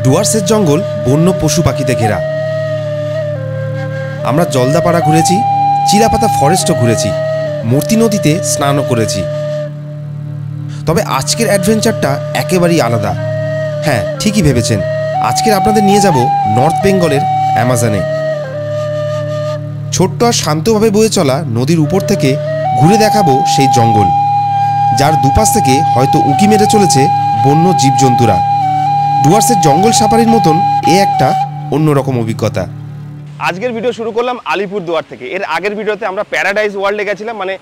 ডুয়ার্সের জঙ্গল বন্য পশু পাখিতে ঘেরা। আমরা জলদাপাড়া ঘুরেছি, চিলাপাতা ফরেস্টও ঘুরেছি, মূর্তি নদীতে স্নানও করেছি। তবে আজকের অ্যাডভেঞ্চারটা একেবারেই আলাদা। হ্যাঁ, ঠিকই ভেবেছেন, আজকের আপনাদের নিয়ে যাব নর্থ বেঙ্গলের অ্যামাজনে। ছোট্ট আর শান্তভাবে বয়ে চলা নদীর উপর থেকে ঘুরে দেখাবো সেই জঙ্গল, যার দুপাশ থেকে হয়তো উঁকি মেরে চলেছে বন্য জীবজন্তুরা। ডুয়ার্সের জঙ্গল সাফারির মতন এ একটা অন্যরকম অভিজ্ঞতা। আজকের ভিডিও শুরু করলাম আলিপুরদুয়ার থেকে। এর আগের ভিডিওতে আমরা প্যারাডাইস ওয়ার্ল্ডে গেছিলাম, মানে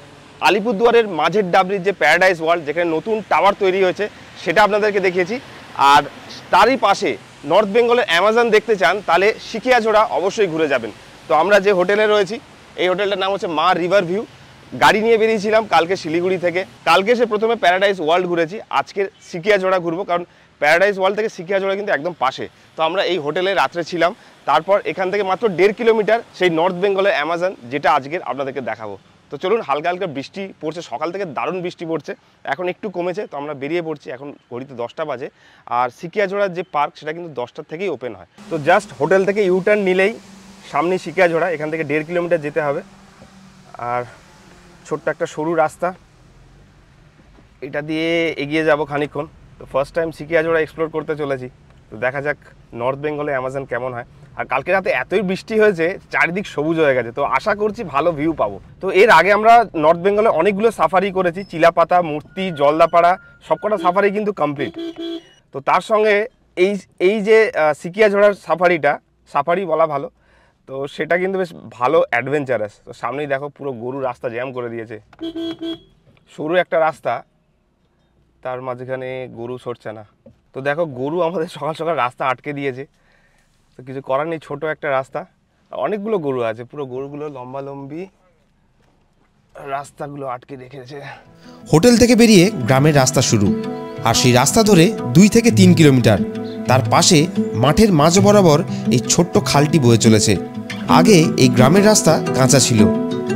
আলিপুরদুয়ারের মাঝের ডাবরির যে প্যারাডাইস ওয়ার্ল্ড, যেখানে নতুন টাওয়ার তৈরি হয়েছে, সেটা আপনাদেরকে দেখিয়েছি। আর তারই পাশে নর্থ বেঙ্গলের অ্যামাজন দেখতে চান তাহলে সিকিয়াঝোড়া অবশ্যই ঘুরে যাবেন। তো আমরা যে হোটেলে রয়েছি, এই হোটেলটার নাম হচ্ছে মা রিভার ভিউ। গাড়ি নিয়ে বেরিয়েছিলাম কালকে শিলিগুড়ি থেকে। কালকে সে প্রথমে প্যারাডাইস ওয়ার্ল্ড ঘুরেছি, আজকে সিকিয়াঝোড়া ঘুরবো, কারণ প্যারাডাইস ওয়ার্ল্ড থেকে সিকিয়াঝোড়া কিন্তু একদম পাশে। তো আমরা এই হোটেলে রাত্রে ছিলাম, তারপর এখান থেকে মাত্র 1.5 কিলোমিটার সেই নর্থ বেঙ্গলের অ্যামাজন, যেটা আজকের আপনাদেরকে দেখাবো। তো চলুন, হালকা হালকা বৃষ্টি পড়ছে, সকাল থেকে দারুণ বৃষ্টি পড়ছে, এখন একটু কমেছে। তো আমরা বেরিয়ে পড়ছি, এখন ঘড়িতে 10টা বাজে। আর সিকিয়াঝোড়ার যে পার্ক, সেটা কিন্তু 10টার থেকেই ওপেন হয়। তো জাস্ট হোটেল থেকে ইউটার্ন নিলেই সামনে সিকিয়াঝোড়া, এখান থেকে 1.5 কিলোমিটার যেতে হবে। আর ছোট্ট একটা সরু রাস্তা, এটা দিয়ে এগিয়ে যাব খানিকক্ষণ। তো ফার্স্ট টাইম সিকিয়াঝোড়া এক্সপ্লোর করতে চলেছি, তো দেখা যাক নর্থ বেঙ্গলে অ্যামাজন কেমন হয়। আর কালকে রাতে এতই বৃষ্টি হয়েছে, চারিদিক সবুজ হয়ে গেছে, তো আশা করছি ভালো ভিউ পাবো। তো এর আগে আমরা নর্থ বেঙ্গলে অনেকগুলো সাফারি করেছি, চিলাপাতা, মূর্তি, জলদাপাড়া, সবকটা সাফারি কিন্তু কমপ্লিট। তো তার সঙ্গে এই যে সিকিয়াঝোড়ার সাফারি বলা ভালো, তো সেটা কিন্তু বেশ ভালো অ্যাডভেঞ্চারাস। তো সামনেই দেখো, পুরো গরু রাস্তা জ্যাম করে দিয়েছে, সরু একটা রাস্তা, তার মাঝখানে গরু সরছে না। তো দেখো, গরু আমাদের সকাল সকাল রাস্তা আটকে দিয়েছে, তো কিছু করার নেই, ছোট একটা রাস্তা, অনেকগুলো গরু আছে, পুরো গরুগুলো লম্বালম্বি রাস্তাগুলো আটকে রেখেছে। হোটেল থেকে বেরিয়ে গ্রামের রাস্তা শুরু, আর সেই রাস্তা ধরে 2 থেকে 3 কিলোমিটার। তার পাশে মাঠের মাঝ বরাবর এই ছোট্ট খালটি বয়ে চলেছে। আগে এই গ্রামের রাস্তা কাঁচা ছিল,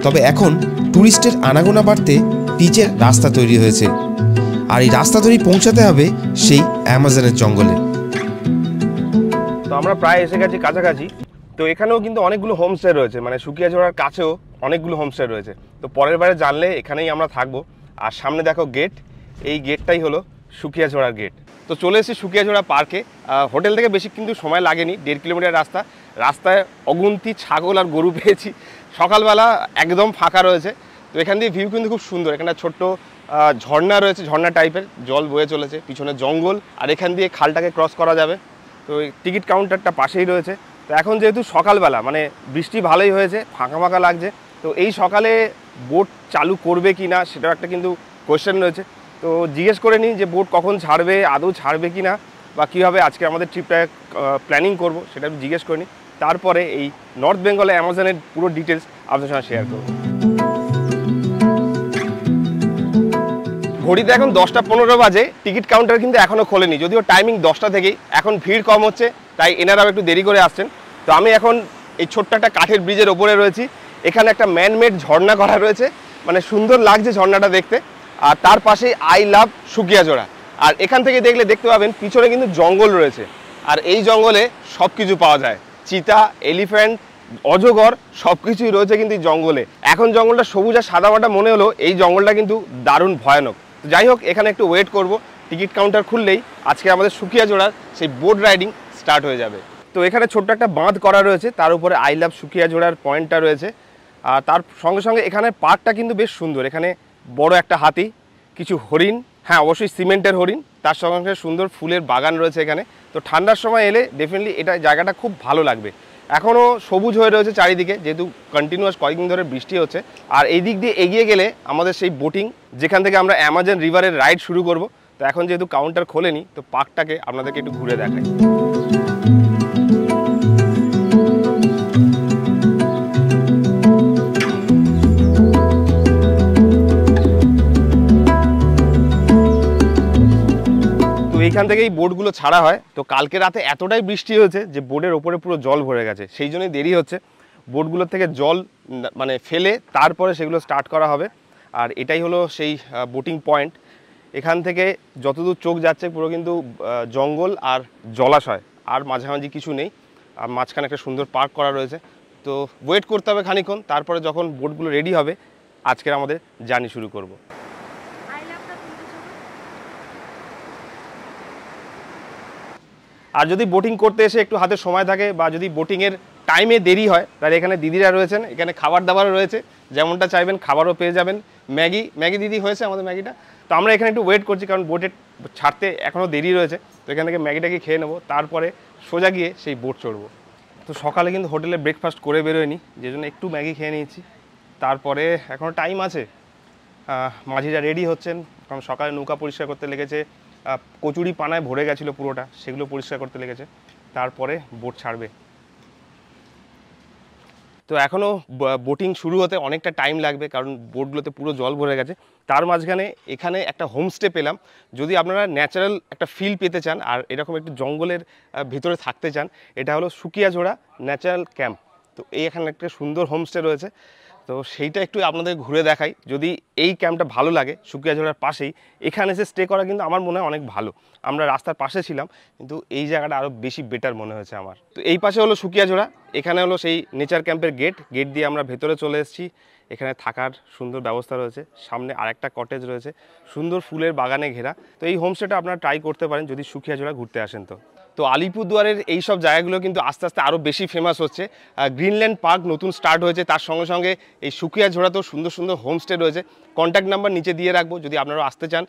তবে এখন ট্যুরিস্টের আনাগোনা বাড়তে পিচের রাস্তা তৈরি হয়েছে। আর এই রাস্তা ধরেই পৌঁছাতে হবে সেই অ্যামাজনের জঙ্গলে। তো আমরা প্রায় এসে গেছি কাছাকাছি। তো এখানেও কিন্তু অনেকগুলো হোমস্টে রয়েছে, মানে শুকিয়াঝোড়ার কাছেও অনেকগুলো হোমস্টে রয়েছে। তো পরের বারে জানলে এখানেই আমরা থাকবো। আর সামনে দেখো গেট, এই গেটটাই হলো শুকিয়াঝোড়ার গেট। তো চলে এসেছি শুকিয়াঝোড়া পার্কে। হোটেল থেকে বেশি কিন্তু সময় লাগেনি, 1.5 কিলোমিটার রাস্তা। রাস্তায় অগুন্তি ছাগল আর গরু পেয়েছি। সকালবেলা একদম ফাঁকা রয়েছে। তো এখান দিয়ে ভিউ কিন্তু খুব সুন্দর, এখানে ছোট্ট ঝর্ণা রয়েছে, ঝর্ণা টাইপের জল বয়ে চলেছে, পিছনে জঙ্গল, আর এখান দিয়ে খালটাকে ক্রস করা যাবে। তো টিকিট কাউন্টারটা পাশেই রয়েছে। তো এখন যেহেতু সকালবেলা, মানে বৃষ্টি ভালোই হয়েছে, ফাঁকা ফাঁকা লাগছে। তো এই সকালে বোট চালু করবে কি না, সেটাও একটা কিন্তু কোয়েশ্চেন রয়েছে। তো জিজ্ঞেস করে নিই যে বোট কখন ছাড়বে, আদৌ ছাড়বে কি না, বা কীভাবে আজকে আমাদের ট্রিপটা প্ল্যানিং করব, সেটা আমি জিজ্ঞেস করে নিই। তারপরে এই নর্থ বেঙ্গলে অ্যামাজনের পুরো ডিটেলস আপনাদের সঙ্গে শেয়ার করব। ঘড়িতে এখন 10টা 15 বাজে, টিকিট কাউন্টার কিন্তু এখনও খোলেনি, যদিও টাইমিং 10টা থেকেই। এখন ভিড় কম হচ্ছে, তাই এনারাও একটু দেরি করে আসছেন। তো আমি এখন এই ছোট্ট একটা কাঠের ব্রিজের ওপরে রয়েছি। এখানে একটা ম্যানমেড ঝর্ণা করা রয়েছে, মানে সুন্দর লাগছে ঝর্ণাটা দেখতে। আর তার পাশেই আই লাভ শুকিয়াঝোড়া। আর এখান থেকে দেখতে পাবেন পিছনে কিন্তু জঙ্গল রয়েছে। আর এই জঙ্গলে সব কিছু পাওয়া যায়, চিতা, এলিফ্যান্ট, অজগর, সব কিছুই রয়েছে কিন্তু এই জঙ্গলে। এখন জঙ্গলটা সবুজ আর সাদামাটা মনে হলো, এই জঙ্গলটা কিন্তু দারুণ ভয়ানক। তো যাই হোক, এখানে একটু ওয়েট করব, টিকিট কাউন্টার খুললেই আজকে আমাদের শুকিয়াঝোড়ার সেই বোট রাইডিং স্টার্ট হয়ে যাবে। তো এখানে ছোট্ট একটা বাঁধ করা রয়েছে, তার উপরে আই লাভ শুকিয়াঝোড়ার পয়েন্টটা রয়েছে। আর তার সঙ্গে সঙ্গে এখানে পার্কটা কিন্তু বেশ সুন্দর, এখানে বড় একটা হাতি, কিছু হরিণ, হ্যাঁ অবশ্যই সিমেন্টের হরিণ, তার সঙ্গে সঙ্গে সুন্দর ফুলের বাগান রয়েছে এখানে। তো ঠান্ডার সময় এলে ডেফিনেটলি এটা জায়গাটা খুব ভালো লাগবে। এখনও সবুজ হয়ে রয়েছে চারিদিকে, যেহেতু কন্টিনিউয়াস কয়েকদিন ধরে বৃষ্টি হচ্ছে। আর এই দিক দিয়ে এগিয়ে গেলে আমাদের সেই বোটিং, যেখান থেকে আমরা অ্যামাজন রিভারের রাইড শুরু করব। তো এখন যেহেতু কাউন্টার খোলেনি, তো পার্কটাকে আপনাদেরকে একটু ঘুরে দেখাই। এইখান থেকে এই বোটগুলো ছাড়া হয়। তো কালকে রাতে এতটাই বৃষ্টি হয়েছে যে বোটের ওপরে পুরো জল ভরে গেছে, সেই জন্যই দেরি হচ্ছে। বোটগুলোর থেকে জল মানে ফেলে তারপরে সেগুলো স্টার্ট করা হবে। আর এটাই হলো সেই বোটিং পয়েন্ট। এখান থেকে যতদূর চোখ যাচ্ছে পুরো কিন্তু জঙ্গল আর জলাশয়। আর মাঝামাঝি কিছু নেই, আর মাঝখানে একটা সুন্দর পার্ক করা রয়েছে। তো ওয়েট করতে হবে খানিকক্ষণ, তারপরে যখন বোটগুলো রেডি হবে আজকের আমাদের জার্নি শুরু করব। আর যদি বোটিং করতে এসে একটু হাতে সময় থাকে বা যদি বোটিংয়ের টাইমে দেরি হয়, তাহলে এখানে দিদিরা রয়েছেন, এখানে খাবার দাবারও রয়েছে, যেমনটা চাইবেন খাবারও পেয়ে যাবেন। ম্যাগি দিদি হয়েছে আমাদের ম্যাগিটা। তো আমরা এখানে একটু ওয়েট করছি, কারণ বোটে ছাড়তে এখনও দেরি রয়েছে। তো এখান থেকে ম্যাগিটাকে খেয়ে নেবো, তারপরে সোজা গিয়ে সেই বোট চড়বো। তো সকালে কিন্তু হোটেলে ব্রেকফাস্ট করে বেরোয়নি, যে জন্য একটু ম্যাগি খেয়ে নিয়েছি। তারপরে এখনও টাইম আছে, মাঝিরা রেডি হচ্ছেন, কারণ সকালে নৌকা পরিষ্কার করতে লেগেছে, কচুরি পানায় ভরে গেছিলো পুরোটা, সেগুলো পরিষ্কার করতে লেগেছে, তারপরে বোট ছাড়বে। তো এখনও বোটিং শুরু হতে অনেকটা টাইম লাগবে, কারণ বোটগুলোতে পুরো জল ভরে গেছে। তার মাঝখানে এখানে একটা হোমস্টে পেলাম। যদি আপনারা ন্যাচারাল একটা ফিল পেতে চান আর এরকম একটু জঙ্গলের ভিতরে থাকতে চান, এটা হলো শুকিয়াঝোড়া ন্যাচারাল ক্যাম্প। তো এখানে একটা সুন্দর হোমস্টে রয়েছে, তো সেইটা একটু আপনাদের ঘুরে দেখাই। যদি এই ক্যাম্পটা ভালো লাগে, শুকিয়াঝোড়ার পাশেই, এখানে এসে স্টে করা কিন্তু আমার মনে হয় অনেক ভালো। আমরা রাস্তার পাশে ছিলাম, কিন্তু এই জায়গাটা আরও বেশি বেটার মনে হয়েছে আমার। তো এই পাশে হলো শুকিয়াঝোড়া, এখানে হলো সেই নেচার ক্যাম্পের গেট দিয়ে আমরা ভেতরে চলে এসেছি। এখানে থাকার সুন্দর ব্যবস্থা রয়েছে, সামনে আরেকটা কটেজ রয়েছে, সুন্দর ফুলের বাগানে ঘেরা। তো এই হোমস্টেটা আপনারা ট্রাই করতে পারেন যদি শুকিয়াঝোড়া ঘুরতে আসেন। তো আলিপুরদুয়ারের এই সব জায়গাগুলো কিন্তু আস্তে আস্তে আরও বেশি ফেমাস হচ্ছে। গ্রিনল্যান্ড পার্ক নতুন স্টার্ট হয়েছে, তার সঙ্গে সঙ্গে এই শুকিয়াঝোড়াতেও সুন্দর সুন্দর হোমস্টে রয়েছে। কন্ট্যাক্ট নাম্বার নিচে দিয়ে রাখবো, যদি আপনারা আসতে চান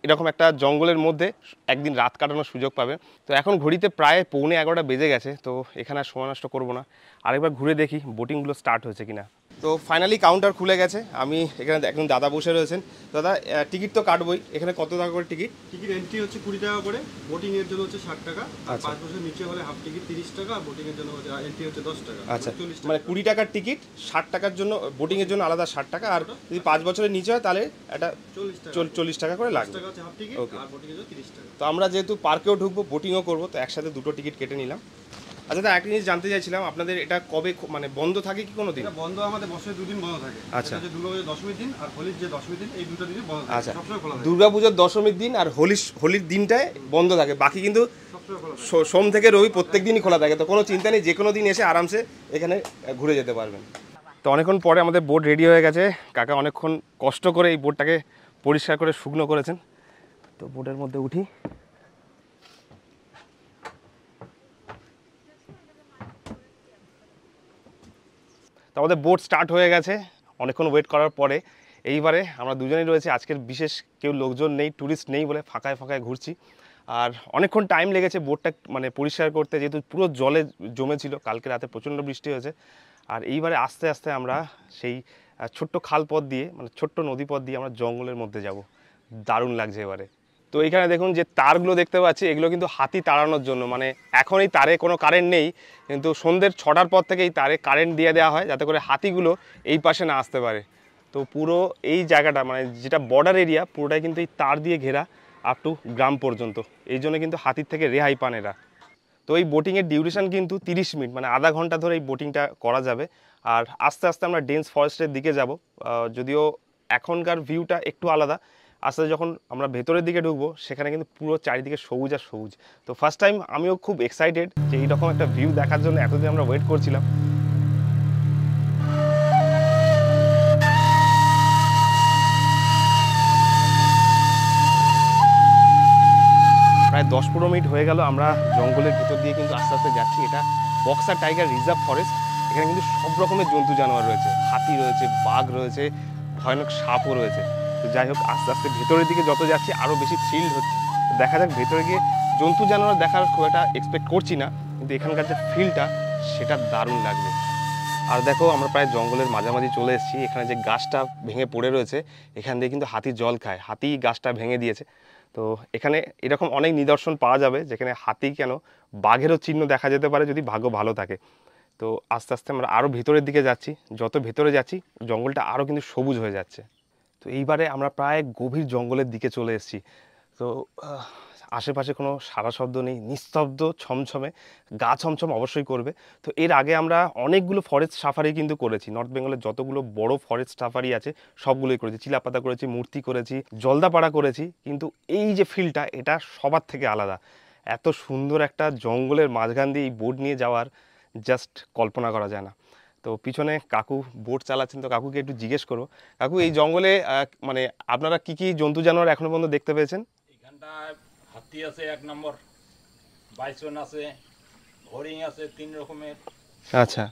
এরকম একটা জঙ্গলের মধ্যে একদিন রাত কাটানোর সুযোগ পাবেন। তো এখন ঘড়িতে প্রায় 11:45 বেজে গেছে, তো এখানে আর সময় নষ্ট করবো না, আরেকবার ঘুরে দেখি বোটিংগুলো স্টার্ট হয়েছে কিনা। তো ফাইনালি কাউন্টার খুলে গেছে, আমি এখানে একদম দাদা বসে রয়েছেন। দাদা, টিকিট তো কাটবই, এখানে কত টাকা করে টিকিট? টিকিট এন্ট্রি হচ্ছে 20 টাকা করে, বোটিং এর জন্য হচ্ছে 60 টাকা, আর 5 বছরের নিচে হলে হাফ টিকিট 30 টাকা, বোটিং এর জন্য এন্ট্রি হচ্ছে 10 টাকা। আচ্ছা, মানে 20 টাকার টিকিট, 60 টাকার জন্য বোটিং এর জন্য আলাদা 60 টাকা, আর যদি 5 বছরের নিচে হয় তাহলে এটা 40 টাকা করে লাগবে। হাফ টিকিট, আর বোটিং এর জন্য 30 টাকা। তো আমরা যেহেতু পার্কেও ঢুকবো, বোটিংও করবো, তো একসাথে দুটো টিকিট কেটে নিলাম। আচ্ছা দাদা, একটা জিনিস জানতে চাইছিলাম, আপনাদের এটা কবে মানে বন্ধ থাকে কি কোনো দিন? এটা বন্ধ আমাদের বছরে 2 দিন বন্ধ থাকে। আচ্ছা, এটা যে দুর্গাপূজার দশমীর দিন আর হোলির যে দশমীর দিন, এই দুটো দিনই বন্ধ থাকে। আচ্ছা, সবসময় খোলা থাকে। দুর্গাপূজার দশমীর দিন আর হোলির দিনটায় বন্ধ থাকে, বাকি কিন্তু সোম থেকে রবি প্রত্যেক দিনই খোলা থাকে। তো কোনো চিন্তা নেই, যে কোনো দিন এসে আরামসে এখানে ঘুরে যেতে পারবেন। তো অনেকক্ষণ পরে আমাদের বোট রেডি হয়ে গেছে। কাকা অনেকক্ষণ কষ্ট করে এই বোটটাকে পরিষ্কার করে শুকনো করেছেন। তো বোটের মধ্যে উঠি। তো আমাদের বোট স্টার্ট হয়ে গেছে অনেকক্ষণ ওয়েট করার পরে। এইবারে আমরা দুজনেই রয়েছি, আজকের বিশেষ কেউ লোকজন নেই, ট্যুরিস্ট নেই বলে ফাঁকায় ফাঁকায় ঘুরছি। আর অনেকক্ষণ টাইম লেগেছে বোটটা মানে পরিষ্কার করতে, যেহেতু পুরো জলে জমেছিল, কালকে রাতে প্রচণ্ড বৃষ্টি হয়েছে। আর এইবারে আস্তে আস্তে আমরা সেই ছোট্ট খাল পথ দিয়ে, মানে ছোট্ট নদী পথ দিয়ে আমরা জঙ্গলের মধ্যে যাব। দারুণ লাগছে এবারে। তো এইখানে দেখুন যে তারগুলো দেখতে পাচ্ছি, এগুলো কিন্তু হাতি তাড়ানোর জন্য। মানে এখন এই তারে কোনো কারেন্ট নেই, কিন্তু সন্ধ্যের 6টার পর থেকে এই তারে কারেন্ট দিয়ে দেওয়া হয়, যাতে করে হাতিগুলো এই পাশে না আসতে পারে। তো পুরো এই জায়গাটা মানে যেটা বর্ডার এরিয়া, পুরোটাই কিন্তু এই তার দিয়ে ঘেরা আপ টু গ্রাম পর্যন্ত। এই জন্য কিন্তু হাতির থেকে রেহাই পান এরা। তো এই বোটিংয়ের ডিউরেশন কিন্তু 30 মিনিট, মানে আধা ঘন্টা ধরে এই বোটিংটা করা যাবে। আর আস্তে আস্তে আমরা ডেন্স ফরেস্টের দিকে যাব। যদিও এখনকার ভিউটা একটু আলাদা, আস্তে যখন আমরা ভেতরের দিকে ঢুকবো, সেখানে কিন্তু পুরো চারিদিকে সবুজ আর সবুজ। তো ফার্স্ট টাইম আমিও খুব এক্সাইটেড যে এইরকম একটা ভিউ দেখার জন্য এতদিন আমরা ওয়েট করছিলাম। প্রায় 10-15 মিনিট হয়ে গেল আমরা জঙ্গলের ভেতর দিয়ে কিন্তু আস্তে আস্তে যাচ্ছি। এটা বক্সার টাইগার রিজার্ভ ফরেস্ট। এখানে কিন্তু সব রকমের জন্তু জানোয়ার রয়েছে, হাতি রয়েছে, বাঘ রয়েছে, ভয়ানক সাপও রয়েছে। তো যাই হোক, আস্তে আস্তে ভেতরের দিকে যত যাচ্ছি আরও বেশি থ্রিল্ড হচ্ছে। দেখা যাক ভেতরে গিয়ে জন্তু জানোয়ার দেখার খুব একটা এক্সপেক্ট করছি না, কিন্তু এখানকার যে ফিলটা সেটা দারুণ লাগবে। আর দেখো, আমরা প্রায় জঙ্গলের মাঝামাঝি চলে এসেছি। এখানে যে গাছটা ভেঙে পড়ে রয়েছে, এখান দিয়ে কিন্তু হাতি জল খায়, হাতি গাছটা ভেঙে দিয়েছে। তো এখানে এরকম অনেক নিদর্শন পাওয়া যাবে, যেখানে হাতি কেন বাঘেরও চিহ্ন দেখা যেতে পারে যদি ভাগ্য ভালো থাকে। তো আস্তে আস্তে আমরা আরও ভেতরের দিকে যাচ্ছি, যত ভেতরে যাচ্ছি জঙ্গলটা আরও কিন্তু সবুজ হয়ে যাচ্ছে। তো এইবারে আমরা প্রায় গভীর জঙ্গলের দিকে চলে এসেছি। তো আশেপাশে কোনো সারা শব্দ নেই, নিস্তব্ধ, ছমছমে, গা ছমছম অবশ্যই করবে। তো এর আগে আমরা অনেকগুলো ফরেস্ট সাফারি কিন্তু করেছি, নর্থ বেঙ্গলের যতগুলো বড় ফরেস্ট সাফারি আছে সবগুলোই করেছি। চিলাপাতা করেছি, মূর্তি করেছি, জলদাপাড়া করেছি, কিন্তু এই যে ফিলটা এটা সবার থেকে আলাদা। এত সুন্দর একটা জঙ্গলের মাঝখান দিয়ে এই বোট নিয়ে যাওয়ার জাস্ট কল্পনা করা যায় না। তো পিছনে কাকু বোট চালাচ্ছেন, তো কাকুকে একটু জিজ্ঞেস করবো, কাকু এই জঙ্গলে মানে আপনারা কি কি জন্তু জানোয়ার এখনো পর্যন্ত দেখতে পেয়েছেন? এখানটায় হাতি আছে 1 নম্বর, বাইসন আছে, হরিণ আছে 3 রকমের। আচ্ছা,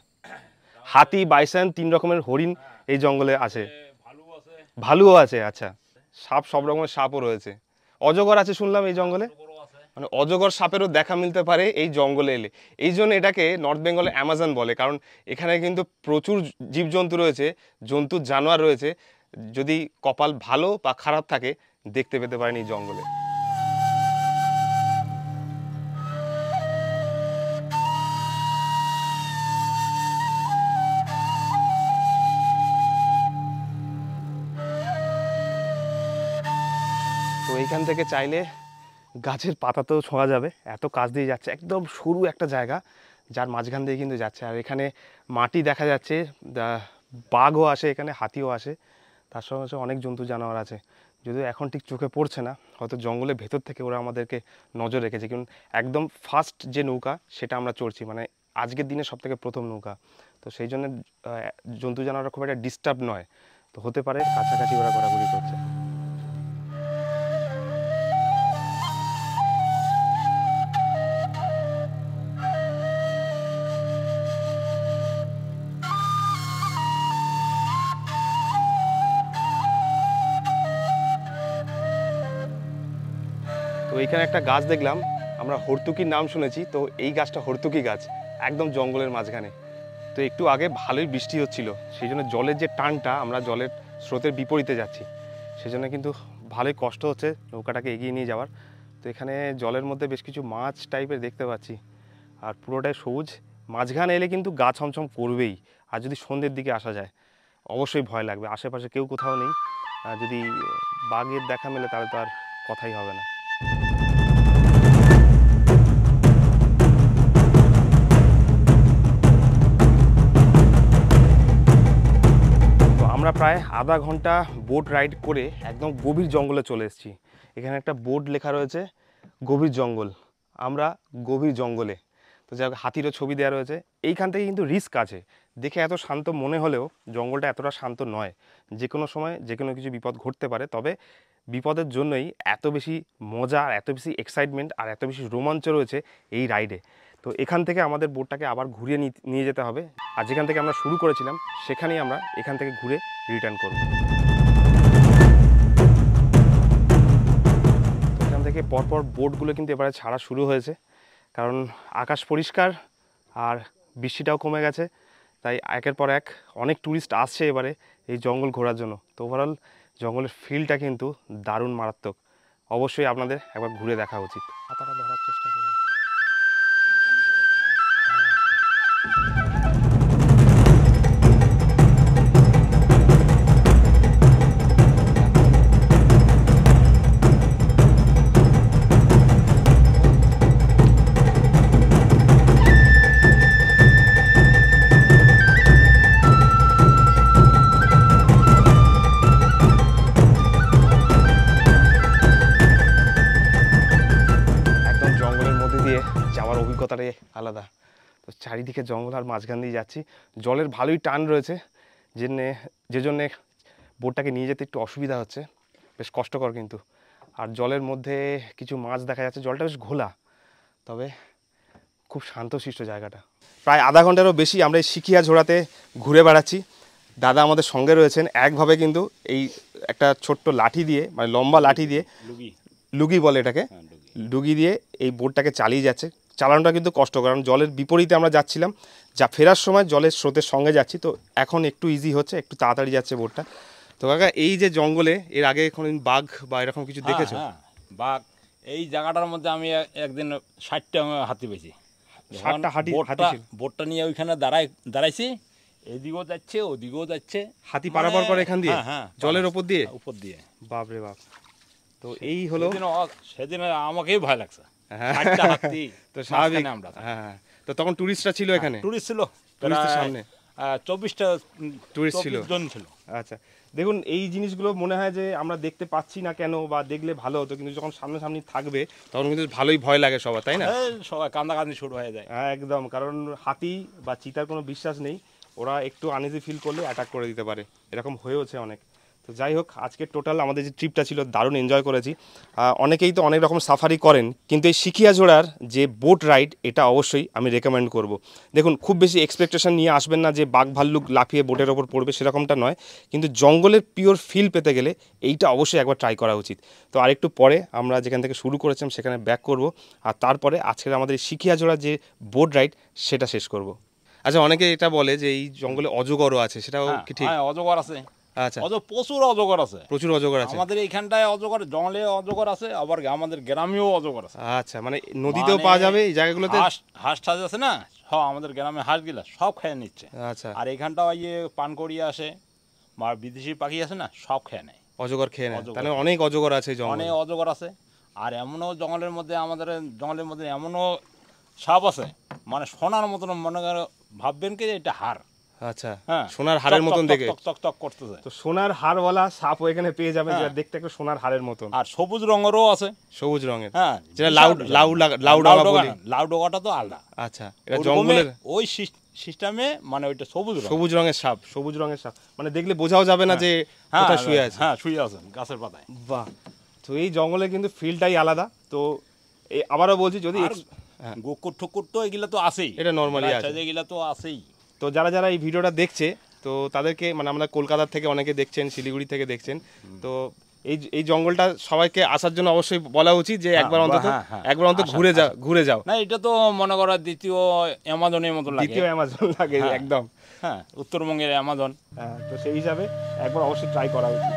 হাতি, বাইসন, 3 রকমের হরিণ এই জঙ্গলে আছে। ভালু আছে, ভালুও আছে। আচ্ছা, সাপ, সব রকমের সাপও রয়েছে। অজগর আছে শুনলাম এই জঙ্গলে, বড় আছে। মানে অজগর সাপেরও দেখা মিলতে পারে এই জঙ্গলে এলে। এই জন্য এটাকে নর্থ বেঙ্গলে অ্যামাজন বলে, কারণ এখানে কিন্তু প্রচুর জীবজন্তু রয়েছে, জন্তু জানোয়ার রয়েছে। যদি কপাল ভালো বা খারাপ থাকে দেখতে পেতে পারেন এই জঙ্গলে। তো এইখান থেকে চাইলে গাছের পাতাতেও ছোঁয়া যাবে, এত কাছ দিয়ে যাচ্ছে, একদম সরু একটা জায়গা যার মাঝখান দিয়ে কিন্তু যাচ্ছে। আর এখানে মাটি দেখা যাচ্ছে, বাঘও আসে এখানে, হাতিও আসে, তার সঙ্গে সঙ্গে অনেক জন্তু জানোয়ার আছে। যদিও এখন ঠিক চোখে পড়ছে না, হয়তো জঙ্গলের ভেতর থেকে ওরা আমাদেরকে নজর রেখেছে, কারণ একদম ফার্স্ট যে নৌকা সেটা আমরা চড়ছি, মানে আজকের দিনে সবথেকে প্রথম নৌকা। তো সেই জন্য জন্তু জানোয়াররা খুব একটা ডিস্টার্ব নয়, তো হতে পারে কাছাকাছি ওরা ঘোরাঘুরি করছে। তো এইখানে একটা গাছ দেখলাম, আমরা হর্তুকির নাম শুনেছি, তো এই গাছটা হর্তুকি গাছ, একদম জঙ্গলের মাঝখানে। তো একটু আগে ভালোই বৃষ্টি হচ্ছিল, সেই জন্য জলের যে টানটা, আমরা জলের স্রোতের বিপরীতে যাচ্ছি, সেই জন্য কিন্তু ভালোই কষ্ট হচ্ছে নৌকাটাকে এগিয়ে নিয়ে যাওয়ার। তো এখানে জলের মধ্যে বেশ কিছু মাছ টাইপের দেখতে পাচ্ছি, আর পুরোটাই সবুজ। মাঝখানে এলে কিন্তু গা ছমছম করবেই, আর যদি সন্ধ্যের দিকে আসা যায় অবশ্যই ভয় লাগবে। আশেপাশে কেউ কোথাও নেই, আর যদি বাঘের দেখা মেলে তাহলে তো আর কথাই হবে না। আমরা প্রায় আধা ঘন্টা বোট রাইড করে একদম গভীর জঙ্গলে চলে এসেছি। এখানে একটা বোর্ড লেখা রয়েছে গভীর জঙ্গল, আমরা গভীর জঙ্গলে। তো যাই হোক, হাতিরও ছবি দেওয়া রয়েছে। এইখান থেকে কিন্তু রিস্ক আছে, দেখে এত শান্ত মনে হলেও জঙ্গলটা এতটা শান্ত নয়, যে কোনো সময় যে কোনো কিছু বিপদ ঘটতে পারে। তবে বিপদের জন্যই এত বেশি মজা, আর এত বেশি এক্সাইটমেন্ট, আর এত বেশি রোমাঞ্চ রয়েছে এই রাইডে। তো এখান থেকে আমাদের বোটটাকে আবার ঘুরিয়ে নিয়ে যেতে হবে, আর যেখান থেকে আমরা শুরু করেছিলাম সেখানেই আমরা এখান থেকে ঘুরে রিটার্ন করব। এখান থেকে পরপর বোটগুলো কিন্তু এবারে ছাড়া শুরু হয়েছে, কারণ আকাশ পরিষ্কার আর বৃষ্টিটাও কমে গেছে, তাই একের পর এক অনেক ট্যুরিস্ট আসছে এবারে এই জঙ্গল ঘোরার জন্য। তো ওভারঅল জঙ্গলের ফিলটা কিন্তু দারুণ মারাত্মক, অবশ্যই আপনাদের একবার ঘুরে দেখা উচিত। পাতাটা ধরার চেষ্টা করুন। যাওয়ার অভিজ্ঞতাটাই আলাদা। তো চারিদিকে জঙ্গল আর মাঝখান দিয়ে যাচ্ছি, জলের ভালোই টান রয়েছে, যে জন্যে বোটটাকে নিয়ে যেতে একটু অসুবিধা হচ্ছে, বেশ কষ্টকর কিন্তু। আর জলের মধ্যে কিছু মাছ দেখা যাচ্ছে, জলটা বেশ ঘোলা, তবে খুব শান্তশিষ্ট জায়গাটা। প্রায় আধা ঘন্টারও বেশি আমরা এই সিকিয়া ঝোড়াতে ঘুরে বেড়াচ্ছি। দাদা আমাদের সঙ্গে রয়েছেন, একভাবে কিন্তু এই একটা ছোট্ট লাঠি দিয়ে, মানে লম্বা লাঠি দিয়ে, লুগি বলে এটাকে, ডুগি দিয়ে এই বোটটাকে চালিয়ে যাচ্ছে। চালানোটা কিন্তু কষ্ট, কারণ জলের বিপরীতে আমরা যাচ্ছিলাম, যা ফেরার সময় জলের স্রোতের সঙ্গে যাচ্ছি, তো এখন একটু ইজি হচ্ছে, একটু তাড়াতাড়ি যাচ্ছে বোটটা। তো কাকা, এই যে জঙ্গলে এর আগে এখন বাঘ বা এরকম কিছু দেখেছো? হ্যাঁ, বাঘ এই জায়গাটার মধ্যে আমি একদিন 60টা হাতি পেয়েছি। 60টা হাতি ছিল। বোটটা নিয়ে ওইখানে দাঁড়াইছি, এদিকেও যাচ্ছে ওদিকেও যাচ্ছে, হাতি পারাপার করে এখান দিয়ে, হ্যাঁ, জলের উপর দিয়ে। বাপরে বাপ। তো এই হলো সেদিন আমাকেই ভয় লাগছে। তো স্বাভাবিক, হ্যাঁ। তো তখন টুরিস্টরা ছিল এখানে? টুরিস্ট ছিল টুরিস্টের সামনে 24টা টুরিস্ট ছিল। জন ছিল। আচ্ছা, দেখুন এই জিনিসগুলো মনে হয় যে আমরা দেখতে পাচ্ছি না কেন, বা দেখলে ভালো হতো, কিন্তু যখন সামনাসামনি থাকবে তখন কিন্তু ভালোই ভয় লাগে সবার, তাই না? সবাই কান্দাকান্দি শুরু হয়ে যায়। হ্যাঁ একদম, কারণ হাতি বা চিতার কোনো বিশ্বাস নেই, ওরা একটু আনইজি ফিল করলে অ্যাটাক করে দিতে পারে, এরকম হয়েওছে অনেক। তো যাই হোক, আজকে টোটাল আমাদের যে ট্রিপটা ছিল দারুণ এনজয় করেছি। অনেকেই তো অনেক রকম সাফারি করেন, কিন্তু এই সিকিয়াজোড়ার যে বোট রাইড এটা অবশ্যই আমি রেকমেন্ড করব। দেখুন খুব বেশি এক্সপেকটেশন নিয়ে আসবেন না যে বাঘ ভাল্লুক লাফিয়ে বোটের ওপর পড়বে, সেরকমটা নয়, কিন্তু জঙ্গলের পিওর ফিল পেতে গেলে এইটা অবশ্যই একবার ট্রাই করা উচিত। তো আরেকটু পরে আমরা যেখান থেকে শুরু করেছিলাম সেখানে ব্যাক করব, আর তারপরে আজকের আমাদের এই সিকিয়াজোড়ার যে বোট রাইড সেটা শেষ করব। আচ্ছা, অনেকে এটা বলে যে এই জঙ্গলে অজগরও আছে, সেটাও কি ঠিক? হ্যাঁ অজগর আছে। আচ্ছা, প্রচুর অজগর আছে, প্রচুর অজগর আছে আমাদের এইখানটায় অজগর, জঙ্গলে অজগর আছে, আবার আমাদের গ্রামেও অজগর আছে। আচ্ছা, মানে নদীতেও পাওয়া যাবে এই জায়গাগুলোতে? হাঁস টাস আছে না, সব আমাদের গ্রামে হাঁস গিলা সব খেয়ে নিচ্ছে। আচ্ছা, আর এইখানটাও ইয়ে পানকড়িয়া আসে বা বিদেশি পাখি আছে না, সব খেয়ে নেয়, অজগর খেয়ে নেয়। তাহলে অনেক অজগর আছে জঙ্গলে? অনেক অজগর আছে। আর এমনও জঙ্গলের মধ্যে, আমাদের জঙ্গলের মধ্যে এমনও সাপ আছে, মানে সোনার মতন, মনে করো ভাববেন কি এটা হাড়। আচ্ছা, হ্যাঁ, সোনার হাড়ের মতন দেখে, চকচক করতেছে। তো সোনার হাড়ওয়ালা সাপও এখানে পেয়ে যাবে, যেটা দেখতে একটু সোনার হাড়ের মতন। আর সবুজ রঙেরও আছে, সবুজ রঙের, হ্যাঁ, যেটা লাউ বলি। লাউ ডগাটা তো আলাদা। আচ্ছা, এটা জঙ্গলের ওই সিস্টেমে, মানে ওইটা সবুজ রঙের সাপ, সবুজ রঙের সাপ, মানে দেখলে বোঝাও যাবে না যে কোথায় শুয়ে আছে। হ্যাঁ, শুয়ে আছে গাছের পাতায়। বাহ, তো এই জঙ্গলে কিন্তু ফিলটাই আলাদা। তো আবারও বলছি, যদি কুকুর ঠুকুর তো এগুলা তো আছেই, এটা নরমালি আছে, এগুলা তো আছেই। তো যারা যারা এই ভিডিওটা দেখছে, তো তাদেরকে, মানে আমরা কলকাতা থেকে অনেকে দেখছেন, শিলিগুড়ি থেকে দেখছেন, তো এই জঙ্গলটা সবাইকে আসার জন্য অবশ্যই বলা উচিত যে একবার অন্তত ঘুরে যাও। না, এটা তো মনে করো দ্বিতীয় অ্যামাজনের মতো লাগে, দ্বিতীয় অ্যামাজন লাগে একদম। হ্যাঁ, উত্তরবঙ্গের অ্যামাজন। হ্যাঁ, তো সেই হিসাবে একবার অবশ্যই ট্রাই করা উচিত।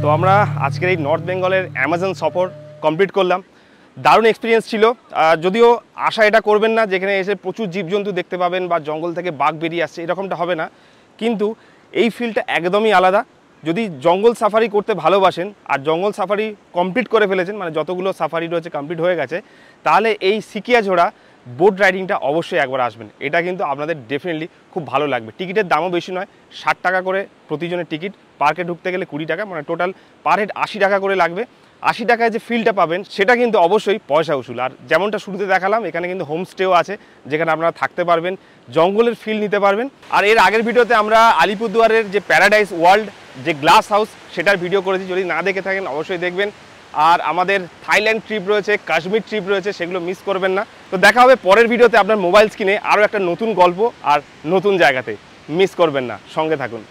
তো আমরা আজকের এই নর্থ বেঙ্গলের অ্যামাজন সফর কমপ্লিট করলাম। দারুণ এক্সপিরিয়েন্স ছিল। যদিও আশা এটা করবেন না যেখানে এসে প্রচুর জীবজন্তু দেখতে পাবেন বা জঙ্গল থেকে বাঘ বেরিয়ে আসছে, এরকমটা হবে না, কিন্তু এই ফিলটা একদমই আলাদা। যদি জঙ্গল সাফারি করতে ভালোবাসেন আর জঙ্গল সাফারি কমপ্লিট করে ফেলেছেন, মানে যতগুলো সাফারি রয়েছে কমপ্লিট হয়ে গেছে, তাহলে এই সিকিয়াজোড়া বোট রাইডিংটা অবশ্যই একবার আসবেন। এটা কিন্তু আপনাদের ডেফিনেটলি খুব ভালো লাগবে। টিকিটের দামও বেশি নয়, 60 টাকা করে প্রতিজনের টিকিট। পার্কে ঢুকতে গেলে 20 টাকা, মানে টোটাল পার হেড 80 টাকা করে লাগবে। 80 টাকায় যে ফিলটা পাবেন সেটা কিন্তু অবশ্যই পয়সা উসুল। আর যেমনটা শুরুতে দেখালাম, এখানে কিন্তু হোমস্টেও আছে, যেখানে আপনারা থাকতে পারবেন, জঙ্গলের ফিল নিতে পারবেন। আর এর আগের ভিডিওতে আমরা আলিপুরদুয়ারের যে প্যারাডাইস ওয়ার্ল্ড যে গ্লাস হাউস সেটার ভিডিও করেছি, যদি না দেখে থাকেন অবশ্যই দেখবেন। আর আমাদের থাইল্যান্ড ট্রিপ রয়েছে, কাশ্মীর ট্রিপ রয়েছে, সেগুলো মিস করবেন না। তো দেখা হবে পরের ভিডিওতে আপনার মোবাইল স্ক্রিনে আরও একটা নতুন গল্প আর নতুন জায়গাতে। মিস করবেন না, সঙ্গে থাকুন।